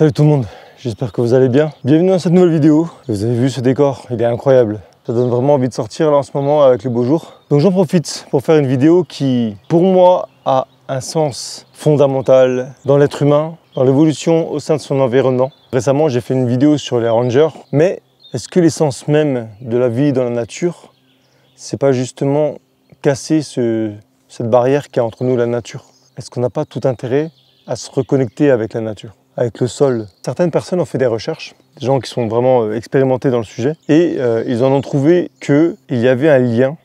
Salut tout le monde, j'espère que vous allez bien. Bienvenue dans cette nouvelle vidéo. Vous avez vu ce décor, il est incroyable. Ça donne vraiment envie de sortir là en ce moment avec le beau jour. Donc j'en profite pour faire une vidéo qui, pour moi, a un sens fondamental dans l'être humain, dans l'évolution au sein de son environnement. Récemment, j'ai fait une vidéo sur les rangers, mais est-ce que l'essence même de la vie dans la nature, c'est pas justement casser cette barrière qu'il y a entre nous et la nature? Est-ce qu'on n'a pas tout intérêt à se reconnecter avec la nature, avec le sol? Certaines personnes ont fait des recherches, des gens qui sont vraiment expérimentés dans le sujet, et ils en ont trouvé qu'il y avait un lien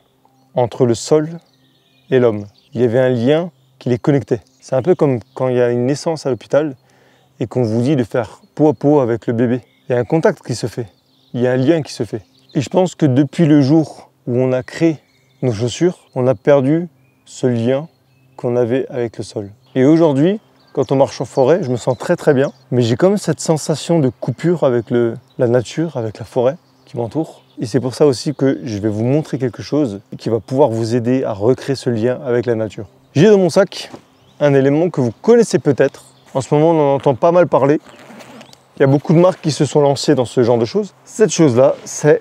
entre le sol et l'homme. Il y avait un lien qui les connectait. C'est un peu comme quand il y a une naissance à l'hôpital et qu'on vous dit de faire peau à peau avec le bébé. Il y a un contact qui se fait, il y a un lien qui se fait. Et je pense que depuis le jour où on a créé nos chaussures, on a perdu ce lien qu'on avait avec le sol. Et aujourd'hui, quand on marche en forêt, je me sens très bien, mais j'ai quand même cette sensation de coupure avec la nature, avec la forêt qui m'entoure. Et c'est pour ça aussi que je vais vous montrer quelque chose qui va pouvoir vous aider à recréer ce lien avec la nature. J'ai dans mon sac un élément que vous connaissez peut-être. En ce moment, on en entend pas mal parler. Il y a beaucoup de marques qui se sont lancées dans ce genre de choses. Cette chose-là, c'est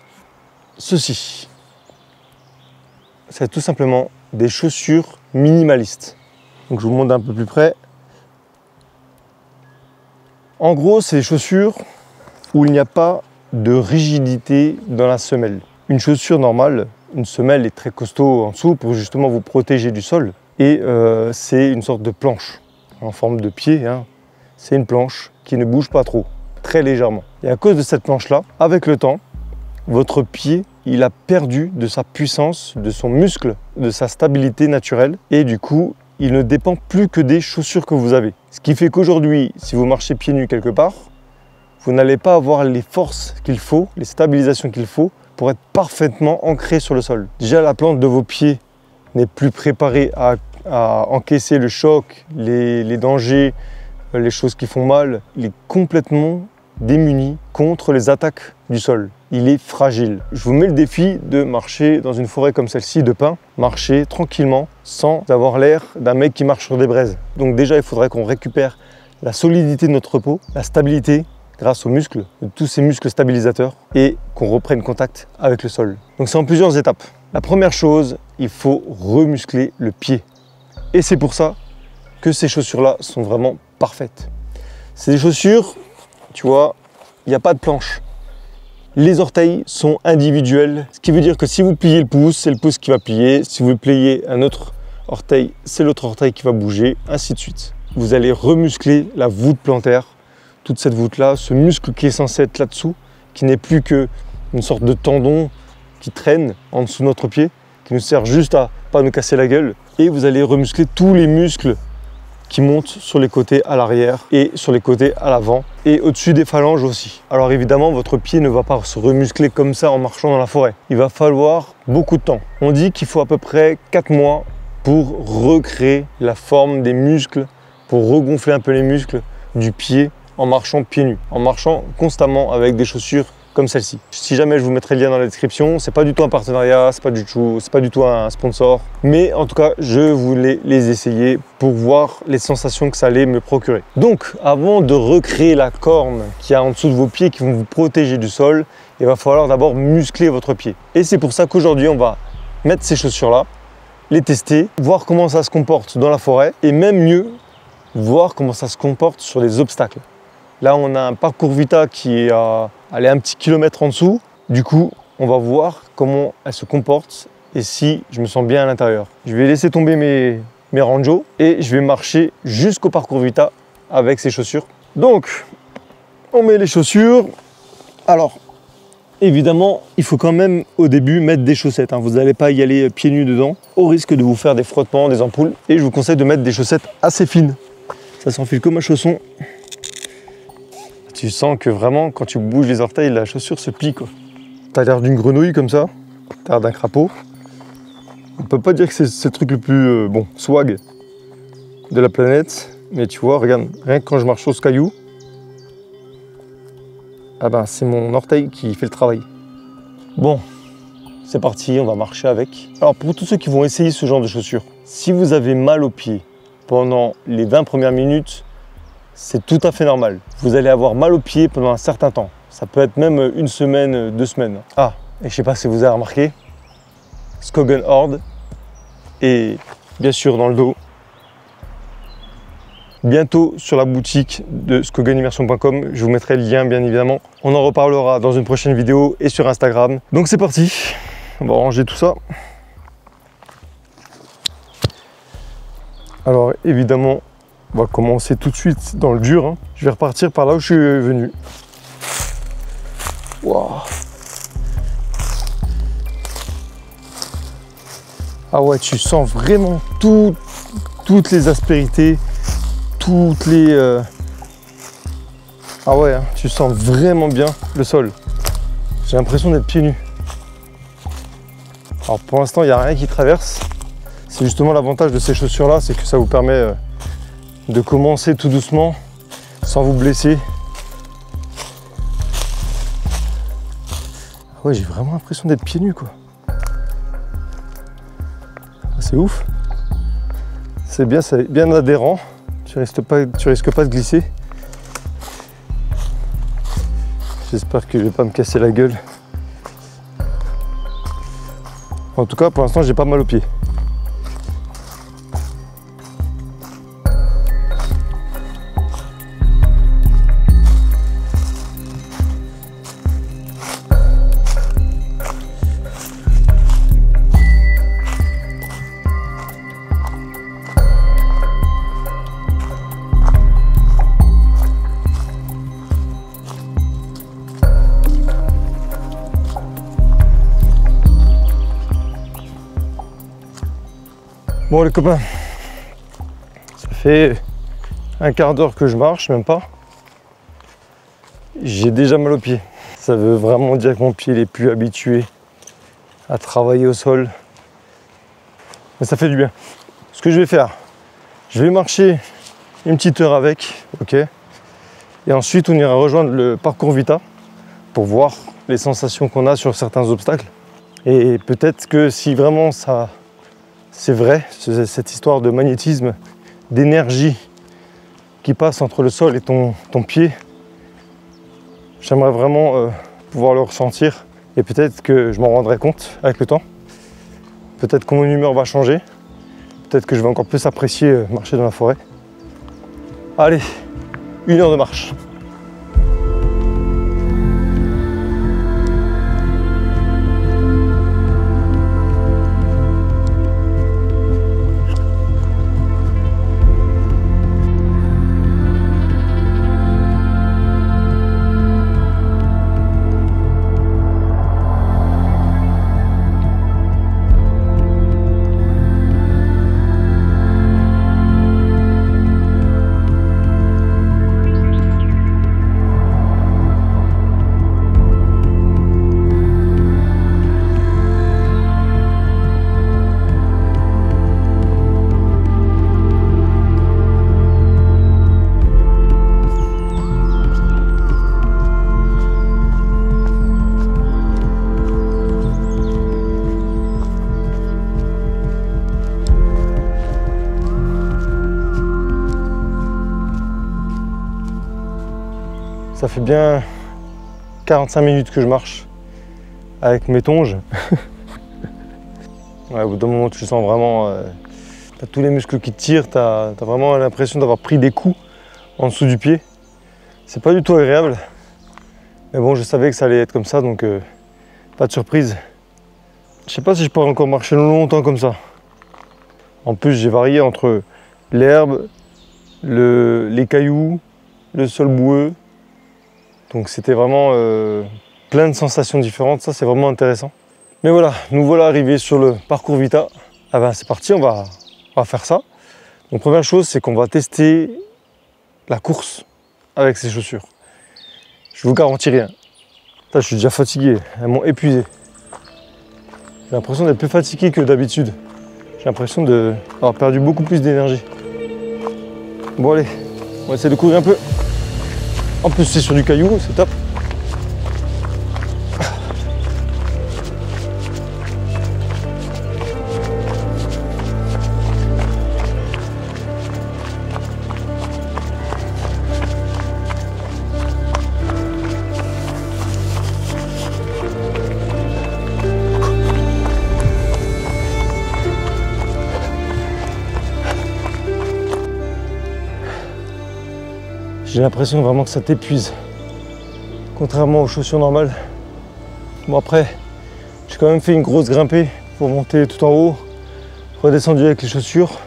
ceci. C'est tout simplement des chaussures minimalistes. Donc je vous montre d'un peu plus près. En gros, c'est des chaussures où il n'y a pas de rigidité dans la semelle. Une chaussure normale, une semelle est très costaud en dessous pour justement vous protéger du sol. Et c'est une sorte de planche en forme de pied. Hein. C'est une planche qui ne bouge pas trop, très légèrement. Et à cause de cette planche-là, avec le temps, votre pied, il a perdu de sa puissance, de son muscle, de sa stabilité naturelle. Et du coup, il ne dépend plus que des chaussures que vous avez. Ce qui fait qu'aujourd'hui, si vous marchez pieds nus quelque part, vous n'allez pas avoir les forces qu'il faut, les stabilisations qu'il faut pour être parfaitement ancré sur le sol. Déjà, la plante de vos pieds n'est plus préparée à encaisser le choc, les dangers, les choses qui font mal. Il est complètement démuni contre les attaques du sol. Il est fragile. Je vous mets le défi de marcher dans une forêt comme celle-ci de pins, marcher tranquillement sans avoir l'air d'un mec qui marche sur des braises. Donc déjà, il faudrait qu'on récupère la solidité de notre peau, la stabilité grâce aux muscles, tous ces muscles stabilisateurs, et qu'on reprenne contact avec le sol. Donc c'est en plusieurs étapes. La première chose, il faut remuscler le pied. Et c'est pour ça que ces chaussures-là sont vraiment parfaites. C'est des chaussures, tu vois, il n'y a pas de planche. Les orteils sont individuels, ce qui veut dire que si vous pliez le pouce, c'est le pouce qui va plier. Si vous pliez un autre orteil, c'est l'autre orteil qui va bouger, ainsi de suite. Vous allez remuscler la voûte plantaire, toute cette voûte-là, ce muscle qui est censé être là-dessous, qui n'est plus qu'une sorte de tendon qui traîne en dessous de notre pied, qui nous sert juste à pas nous casser la gueule. Et vous allez remuscler tous les muscles qui montent sur les côtés à l'arrière et sur les côtés à l'avant et au-dessus des phalanges aussi. Alors évidemment, votre pied ne va pas se remuscler comme ça en marchant dans la forêt. Il va falloir beaucoup de temps. On dit qu'il faut à peu près 4 mois pour recréer la forme des muscles, pour regonfler un peu les muscles du pied en marchant pieds nus, en marchant constamment avec des chaussures comme celle-ci. Si jamais je vous mettrai le lien dans la description, c'est pas du tout un partenariat, c'est pas du tout un sponsor, mais en tout cas, je voulais les essayer pour voir les sensations que ça allait me procurer. Donc, avant de recréer la corne qu'il y a en dessous de vos pieds qui vont vous protéger du sol, il va falloir d'abord muscler votre pied. Et c'est pour ça qu'aujourd'hui, on va mettre ces chaussures-là, les tester, voir comment ça se comporte dans la forêt, et même mieux, voir comment ça se comporte sur les obstacles. Là, on a un parcours Vita qui est à aller un petit kilomètre en dessous. Du coup, on va voir comment elle se comporte et si je me sens bien à l'intérieur. Je vais laisser tomber mes ranjos et je vais marcher jusqu'au parcours Vita avec ces chaussures. Donc, on met les chaussures. Alors, évidemment, il faut quand même au début mettre des chaussettes. Vous n'allez pas y aller pieds nus dedans, au risque de vous faire des frottements, des ampoules. Et je vous conseille de mettre des chaussettes assez fines. Ça s'enfile comme un chausson. Tu sens que vraiment, quand tu bouges les orteils, la chaussure se plie, quoi. T'as l'air d'une grenouille comme ça, t'as l'air d'un crapaud. On peut pas dire que c'est le truc le plus swag de la planète, mais tu vois, regarde, rien que quand je marche sur ce caillou, ah ben c'est mon orteil qui fait le travail. Bon, c'est parti, on va marcher avec. Alors pour tous ceux qui vont essayer ce genre de chaussures, si vous avez mal aux pieds pendant les 20 premières minutes, c'est tout à fait normal. Vous allez avoir mal aux pieds pendant un certain temps. Ça peut être même 1 semaine, 2 semaines. Ah, et je sais pas si vous avez remarqué, Skoggen Horde et bien sûr dans le dos. Bientôt sur la boutique de skoggenimmersion.com, je vous mettrai le lien bien évidemment. On en reparlera dans une prochaine vidéo et sur Instagram. Donc c'est parti, on va ranger tout ça. Alors évidemment, on va commencer tout de suite dans le dur. Hein. Je vais repartir par là où je suis venu. Wow. Ah ouais, tu sens vraiment toutes les aspérités, toutes les... Ah ouais, hein, tu sens vraiment bien le sol. J'ai l'impression d'être pieds nus. Alors pour l'instant, il n'y a rien qui traverse. C'est justement l'avantage de ces chaussures-là, c'est que ça vous permet de commencer tout doucement, sans vous blesser. Ah ouais, j'ai vraiment l'impression d'être pieds nus, quoi. C'est ouf. C'est bien adhérent. Tu risques pas de glisser. J'espère que je vais pas me casser la gueule. En tout cas, pour l'instant, j'ai pas mal aux pieds. Bon les copains, ça fait un quart d'heure que je marche, même pas. J'ai déjà mal aux pieds. Ça veut vraiment dire que mon pied n'est plus habitué à travailler au sol. Mais ça fait du bien. Ce que je vais faire, je vais marcher une petite heure avec, ok. Et ensuite on ira rejoindre le parcours Vita pour voir les sensations qu'on a sur certains obstacles. Et peut-être que si vraiment ça... C'est vrai, cette histoire de magnétisme, d'énergie qui passe entre le sol et ton pied. J'aimerais vraiment pouvoir le ressentir et peut-être que je m'en rendrai compte avec le temps. Peut-être que mon humeur va changer. Peut-être que je vais encore plus apprécier marcher dans la forêt. Allez, 1 heure de marche. Ça fait bien 45 minutes que je marche avec mes tonges. Ouais, au bout d'un moment, tu sens vraiment... tu as tous les muscles qui te tirent, tu as vraiment l'impression d'avoir pris des coups en dessous du pied. C'est pas du tout agréable. Mais bon, je savais que ça allait être comme ça, donc pas de surprise. Je sais pas si je pourrais encore marcher longtemps comme ça. En plus, j'ai varié entre l'herbe, les cailloux, le sol boueux. Donc c'était vraiment plein de sensations différentes, ça c'est vraiment intéressant. Mais voilà, nous voilà arrivés sur le parcours Vita. Ah ben c'est parti, on va faire ça. Donc première chose, c'est qu'on va tester la course avec ces chaussures. Je vous garantis rien. Là, je suis déjà fatigué, elles m'ont épuisé. J'ai l'impression d'être plus fatigué que d'habitude. J'ai l'impression d'avoir perdu beaucoup plus d'énergie. Bon allez, on va essayer de courir un peu. En plus c'est sur du caillou, c'est top. j'ai l'impression vraiment que ça t'épuise. Contrairement aux chaussures normales. Bon après, j'ai quand même fait une grosse grimpée pour monter tout en haut, redescendu avec les chaussures.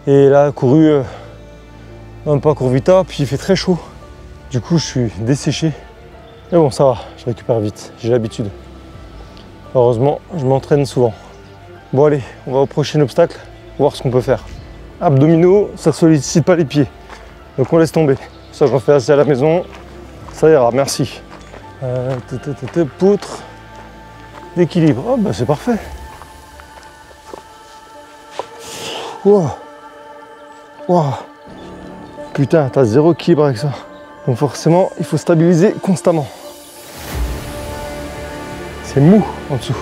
Et là, couru un parcours Vita, puis il fait très chaud. Du coup, je suis desséché. Mais bon, ça va, je récupère vite, j'ai l'habitude. Heureusement, je m'entraîne souvent. Bon allez, on va au prochain obstacle, voir ce qu'on peut faire. Abdominaux, ça sollicite pas les pieds. Donc on laisse tomber. Ça, j'en fais assez à la maison. Ça ira, merci. Poutre d'équilibre. Oh bah c'est parfait. Wow. Wow. Putain, t'as zéro équilibre avec ça. Donc forcément, il faut stabiliser constamment. C'est mou en dessous.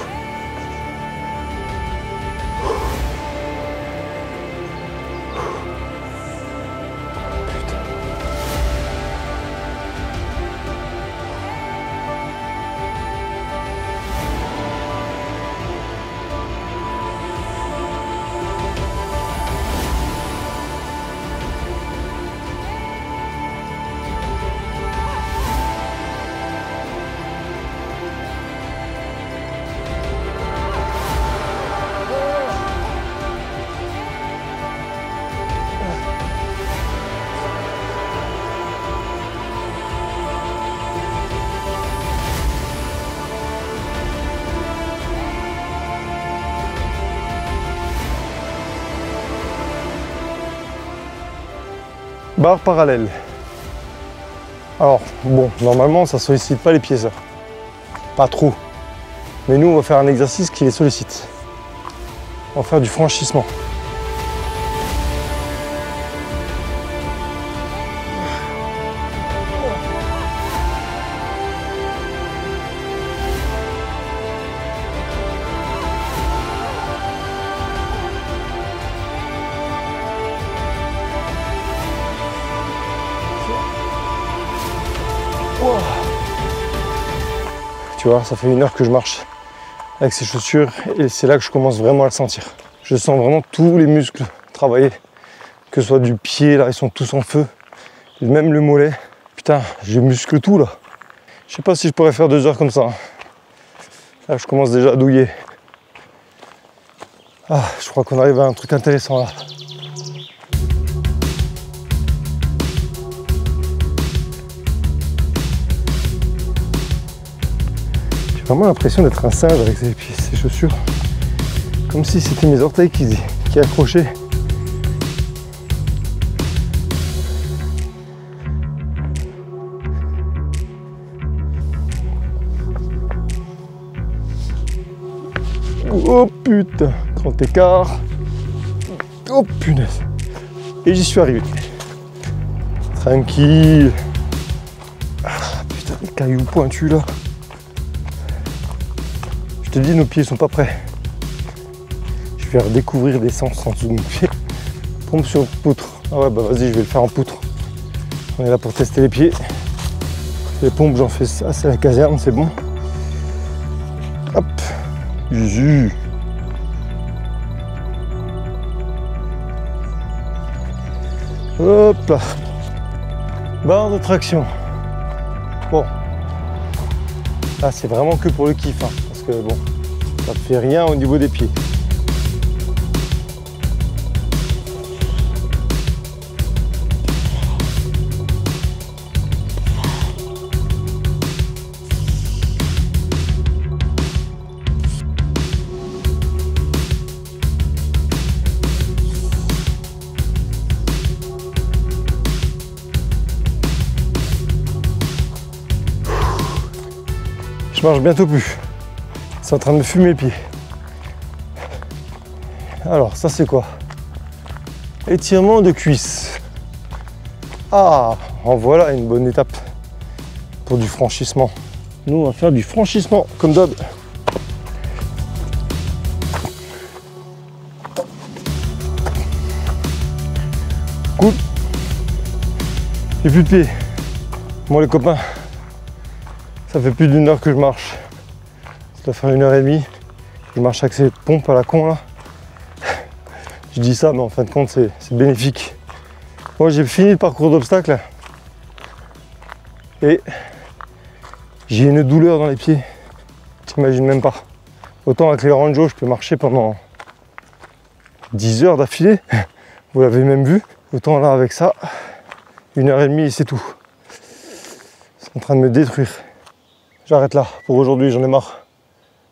Barre parallèle. Alors, bon, normalement, ça sollicite pas les pieds, ça. Pas trop. Mais nous, on va faire un exercice qui les sollicite. On va faire du franchissement. Tu vois, ça fait 1 heure que je marche avec ces chaussures et c'est là que je commence vraiment à le sentir. Je sens vraiment tous les muscles travailler, que ce soit du pied, là ils sont tous en feu, et même le mollet. Putain, je muscle tout là. Je sais pas si je pourrais faire 2 heures comme ça. Là je commence déjà à douiller. Ah, je crois qu'on arrive à un truc intéressant là. J'ai vraiment l'impression d'être un singe avec ces chaussures. Comme si c'était mes orteils qui accrochaient. Oh putain, grand écart. Oh punaise. Et j'y suis arrivé. Tranquille. Ah, putain, les cailloux pointus là. Je te dis, nos pieds sont pas prêts. Je vais redécouvrir des sens en dessous de mes pieds. Pompe sur poutre. Ah ouais, bah vas-y, je vais le faire en poutre. On est là pour tester les pieds. Les pompes, j'en fais assez à la caserne, c'est bon. Hop. Zuzu. Hop là. Barre de traction. Bon. Là, c'est vraiment que pour le kiff, hein, parce que bon, ça ne fait rien au niveau des pieds. Je marche bientôt plus. C'est en train de me fumer les pieds. Alors, ça c'est quoi? Étirement de cuisse. Ah, en voilà une bonne étape pour du franchissement. Nous, on va faire du franchissement comme d'hab. Cool. J'ai plus de pieds. Bon les copains, ça fait plus d'1 heure que je marche. Ça doit faire 1h30. Je marche avec ces pompes à la con là. Je dis ça, mais en fin de compte, c'est bénéfique. Moi, j'ai fini le parcours d'obstacles. Et j'ai une douleur dans les pieds, t'imagines même pas. Autant avec les Ranjo, je peux marcher pendant 10 heures d'affilée, vous l'avez même vu. Autant là avec ça, 1h30 et c'est tout. C'est en train de me détruire. J'arrête là, pour aujourd'hui j'en ai marre.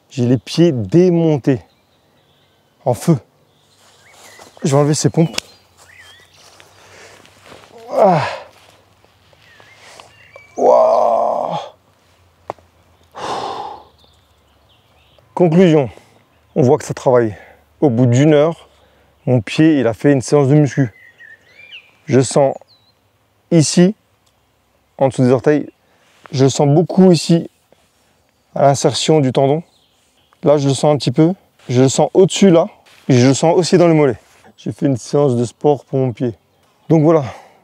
J'ai les pieds démontés, en feu. Je vais enlever ces pompes. Ah. Wow. Conclusion, on voit que ça travaille. Au bout d'1 heure, mon pied il a fait une séance de muscu. Je sens ici, en dessous des orteils, je sens beaucoup ici à l'insertion du tendon. Là je le sens un petit peu, je le sens au-dessus là, et je le sens aussi dans le mollet. J'ai fait une séance de sport pour mon pied. Donc voilà,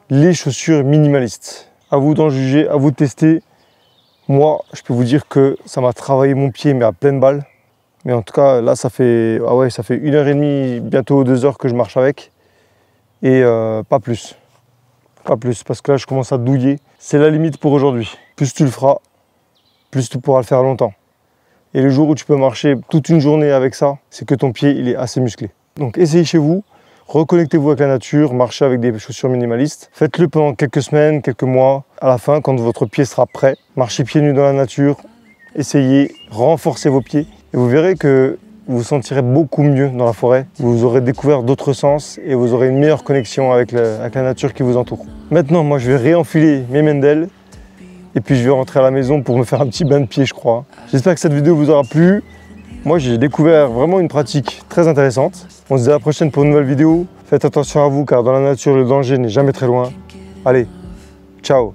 les chaussures minimalistes. À vous d'en juger, à vous de tester. Moi, je peux vous dire que ça m'a travaillé mon pied, mais à pleine balle. Mais en tout cas, là, ça fait 1h30, bientôt 2 heures que je marche avec. Et pas plus. Pas plus, parce que là, je commence à douiller. C'est la limite pour aujourd'hui. Plus tu le feras, plus tu pourras le faire longtemps. Et le jour où tu peux marcher toute une journée avec ça, c'est que ton pied, il est assez musclé. Donc essayez chez vous, reconnectez-vous avec la nature, marchez avec des chaussures minimalistes. Faites-le pendant quelques semaines, quelques mois. À la fin, quand votre pied sera prêt, marchez pieds nus dans la nature. Essayez, renforcez vos pieds. Et vous verrez que vous vous sentirez beaucoup mieux dans la forêt. Vous aurez découvert d'autres sens et vous aurez une meilleure connexion avec la nature qui vous entoure. Maintenant, moi, je vais réenfiler mes Mendel. Et puis, je vais rentrer à la maison pour me faire un petit bain de pied, je crois. J'espère que cette vidéo vous aura plu. Moi, j'ai découvert vraiment une pratique très intéressante. On se dit à la prochaine pour une nouvelle vidéo. Faites attention à vous, car dans la nature, le danger n'est jamais très loin. Allez, ciao!